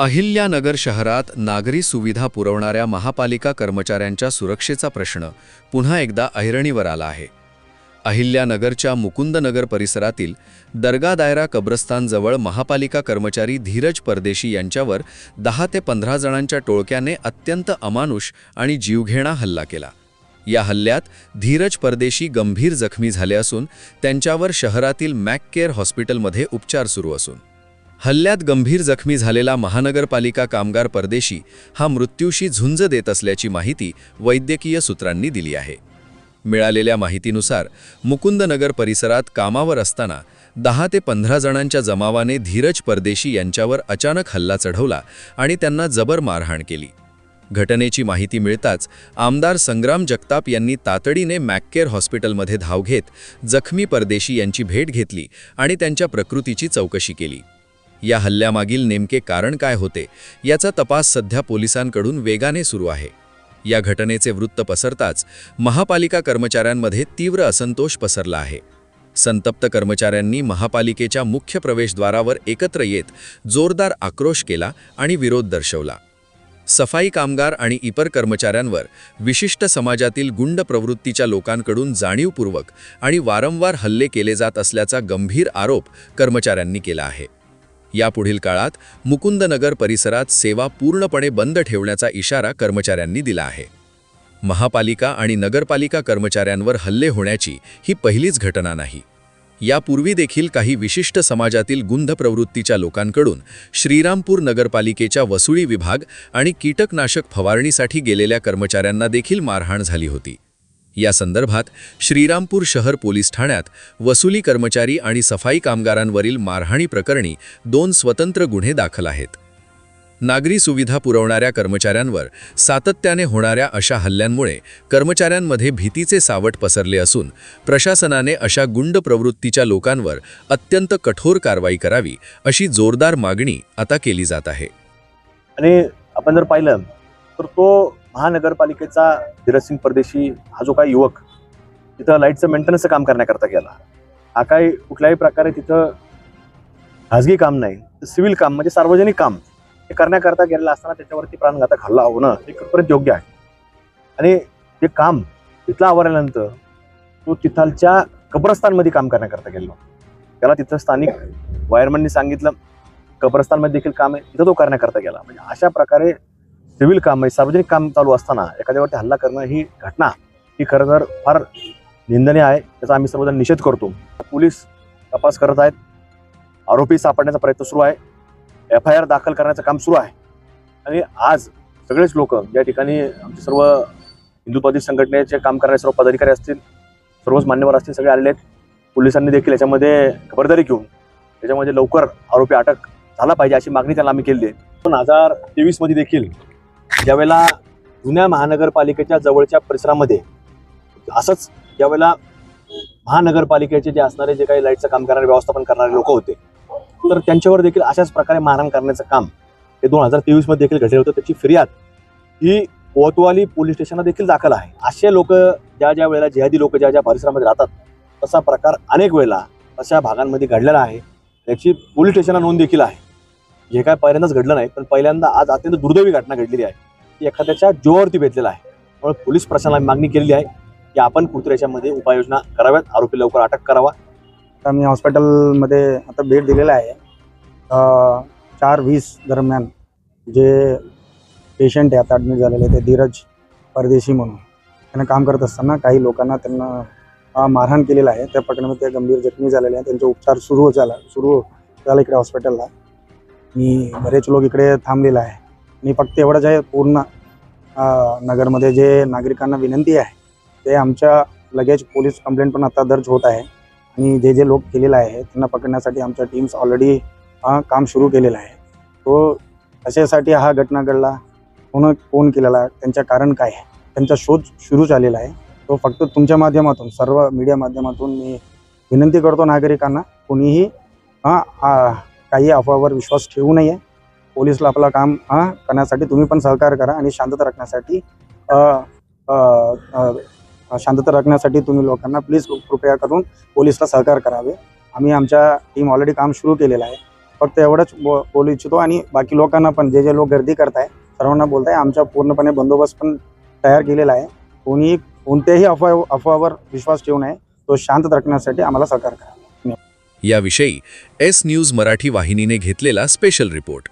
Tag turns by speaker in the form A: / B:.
A: अहिल्यानगर शहरात नागरी सुविधा पुरवणाऱ्या महापालिका कर्मचाऱ्यांच्या सुरक्षेचा प्रश्न पुन्हा एकदा ऐरणीवर आला आहे. अहिल्यानगरच्या मुकुंदनगर परिसरातील दर्गा दायरा कब्रस्तानजवळ महापालिका कर्मचारी धीरज परदेशी यांच्यावर 10 ते 15 जणांच्या टोळक्याने अत्यंत अमानुष आणि जीवघेणा हल्ला केला. या हल्ल्यात धीरज परदेशी गंभीर जखमी झाले असून त्यांच्यावर शहरातील मॅककेअर हॉस्पिटलमध्ये उपचार सुरू असून हल्ल्यात गंभीर जखमी झालेला महानगरपालिका कामगार परदेशी हा मृत्यूशी झुंज देत असल्याची माहिती वैद्यकीय सूत्रांनी दिली आहे. मिळालेल्या माहितीनुसार मुकुंदनगर परिसरात कामावर असताना 10 ते 15 जणांच्या जमावाने धीरज परदेशी यांच्यावर अचानक हल्ला चढवला आणि त्यांना जबर मारहाण केली. घटनेची माहिती मिळताच आमदार संग्राम जगताप यांनी तातडीने मॅककेअर हॉस्पिटलमध्ये धाव घेत जखमी परदेशी यांची भेट घेतली आणि त्यांच्या प्रकृतीची चौकशी केली. या हल्ल्यामागील नेमके कारण काय होते याचा तपास सध्या पोलिसांकडून वेगाने सुरू आहे. या घटनेचे वृत्त पसरताच महापालिका कर्मचाऱ्यांमध्ये तीव्र असंतोष पसरला आहे. संतप्त कर्मचाऱ्यांनी महापालिकेच्या मुख्य प्रवेशद्वारावर एकत्र येत जोरदार आक्रोश केला आणि विरोध दर्शवला. सफाई कामगार आणि इतर कर्मचाऱ्यांवर विशिष्ट समाजातील गुंड प्रवृत्तीच्या लोकांकडून जाणीवपूर्वक आणि वारंवार हल्ले केले जात असल्याचा गंभीर आरोप कर्मचाऱ्यांनी केला आहे. यापुढील काळात मुकुंदनगर परिसरात सेवा पूर्णपणे बंद ठेवण्याचा इशारा कर्मचाऱ्यांनी दिला आहे. महापालिका आणि नगरपालिका कर्मचाऱ्यांवर हल्ले होण्याची ही पहिलीच घटना नाही. यापूर्वी देखील काही विशिष्ट समाजातील गुंड प्रवृत्तीच्या लोकांकडून श्रीरामपूर नगरपालिकेच्या वसुली विभाग आणि कीटकनाशक फवारणीसाठी गेलेल्या कर्मचाऱ्यांना देखील मारहाण झाली होती. या संदर्भात श्रीरामपूर शहर पोलीस ठाण्यात वसुली कर्मचारी आणि सफाई कामगारांवरील मारहाणी प्रकरणी 2 स्वतंत्र गुन्हे दाखल आहेत. नागरी सुविधा पुरवणाऱ्या कर्मचाऱ्यांवर सातत्याने होणाऱ्या अशा हल्ल्यांमुळे कर्मचाऱ्यांमध्ये भीतीचे सावट पसरले असून प्रशासनाने अशा गुंड प्रवृत्तीच्या लोकांवर अत्यंत कठोर कारवाई करावी अशी जोरदार मागणी आता केली जात आहे.
B: आणि आपण जर पाहिलं तर तो महानगरपालिकेचा धीरजसिंग परदेशी हा जो काही युवक तिथं लाईटचं मेंटेनन्सचं काम करण्याकरता गेला. हा काही कुठल्याही प्रकारे तिथं खाजगी काम नाही, सिव्हिल काम म्हणजे सार्वजनिक काम हे करण्याकरता गेलेला असताना त्याच्यावरती प्राणघातक हल्ला होणं हे कुठपर्यंत योग्य आहे. आणि ते काम तिथलं आवरल्यानंतर तो तिथलच्या कब्रस्तानमध्ये काम करण्याकरता गेलो. त्याला तिथं स्थानिक वायरमननी सांगितलं कब्रस्तानमध्ये देखील काम आहे, तिथं तो करण्याकरता गेला. म्हणजे अशा प्रकारे सिव्हिल काम म्हणजे सार्वजनिक काम चालू असताना एखाद्यावरती हल्ला करणं ही घटना ही खरं तर फार निंदनीय आहे. त्याचा आम्ही सर्वजण निषेध करतो. पोलीस तपास करत आहेत. आरोपी सापडण्याचा प्रयत्न सुरू आहे. FIR दाखल करण्याचं काम सुरू आहे. आणि आज सगळेच लोक या ठिकाणी आमचे सर्व हिंदुत्ववादी संघटनेचे काम करणारे सर्व पदाधिकारी असतील, सर्वच मान्यवर असतील, सगळे आलेले आहेत. पोलिसांनी देखील याच्यामध्ये खबरदारी घेऊन त्याच्यामध्ये लवकर आरोपी अटक झाला पाहिजे अशी मागणी त्यांना आम्ही केली आहे. 2023 मध्ये देखील ज्यावेळेला जुन्या महानगरपालिकेच्या जवळच्या परिसरामध्ये असंच ज्यावेळेला महानगरपालिकेचे जे असणारे जे काही लाईटचं काम करणारे व्यवस्थापन करणारे लोक होते तर त्यांच्यावर देखील अशाच प्रकारे मारहाण करण्याचं काम हे 2023 मध्ये देखील घडलं होतं. त्याची फिर्याद ही कोतवाली पोलीस स्टेशनला देखील दाखल आहे. असे लोक ज्या वेळेला जिहादी लोक ज्या परिसरामध्ये राहतात तसा प्रकार अनेक वेळेला अशा भागांमध्ये घडलेला आहे. त्याची पोलीस स्टेशनला नोंद देखील आहे. हे काय पहिल्यांदाच घडलं नाही, पण पहिल्यांदा आज अत्यंत दुर्दैवी घटना घडलेली आहे ती एखाद्याच्या जीवावरती बेतलेला आहे. त्यामुळे पोलीस प्रशासनाला मागणी केलेली आहे की आपण कुठेतरी याच्यामध्ये उपाययोजना कराव्यात, आरोपी लवकर अटक करावा.
C: आम्ही हॉस्पिटलमध्ये आता भेट दिलेला आहे. 4:20 दरम्यान जे पेशंट आहे आता ॲडमिट झालेले ते धीरज परदेशी म्हणून त्यांना काम करत असताना काही लोकांना त्यांना मारहाण केलेलं आहे. त्या प्रकरणामध्ये ते गंभीर जखमी झालेले आहे. त्यांचे उपचार सुरू झाला इकडे हॉस्पिटलला. आणि बरेच लोक इकडे थांबलेला आहे. आणि फक्त एवढंच आहे, पूर्ण नगरमध्ये जे नागरिकांना विनंती आहे ते आमच्या लगेच पोलीस कंप्लेंट पण आता दर्ज होत आहे. आणि जे लोक केलेलं आहे त्यांना पकडण्यासाठी आमच्या टीम्स ऑलरेडी काम सुरू केलेलं आहे. तो कशासाठी हा घटना घडला, कोण केलेला, त्यांचं कारण काय आहे, त्यांचा शोध सुरू झालेला आहे. तो फक्त तुमच्या माध्यमातून सर्व मीडिया माध्यमातून मी विनंती करतो नागरिकांना कोणीही काही अफवावर विश्वास ठेवू नये. पोलीसला आपलं काम करण्यासाठी तुम्ही पण सहकार्य करा आणि शांतता राखण्यासाठी तुम्ही लोकांना प्लीज कृपया करून पोलीसला सहकार्य करावे. आम्ही आमच्या टीम ऑलरेडी काम सुरू केलेलं आहे. फक्त एवढंच बोलू इच्छितो आणि बाकी लोकांना पण जे जे लोक गर्दी करताय सर्वांना बोलताय आमचा पूर्णपणे बंदोबस्त पण तयार केलेला आहे. कोणी कोणत्याही अफवावर विश्वास ठेवू नये. तो शांत राखण्यासाठी आम्हाला सहकार्य करा.
A: याविषयी एस न्यूज मराठी वाहिनीने घेतलेला स्पेशल रिपोर्ट.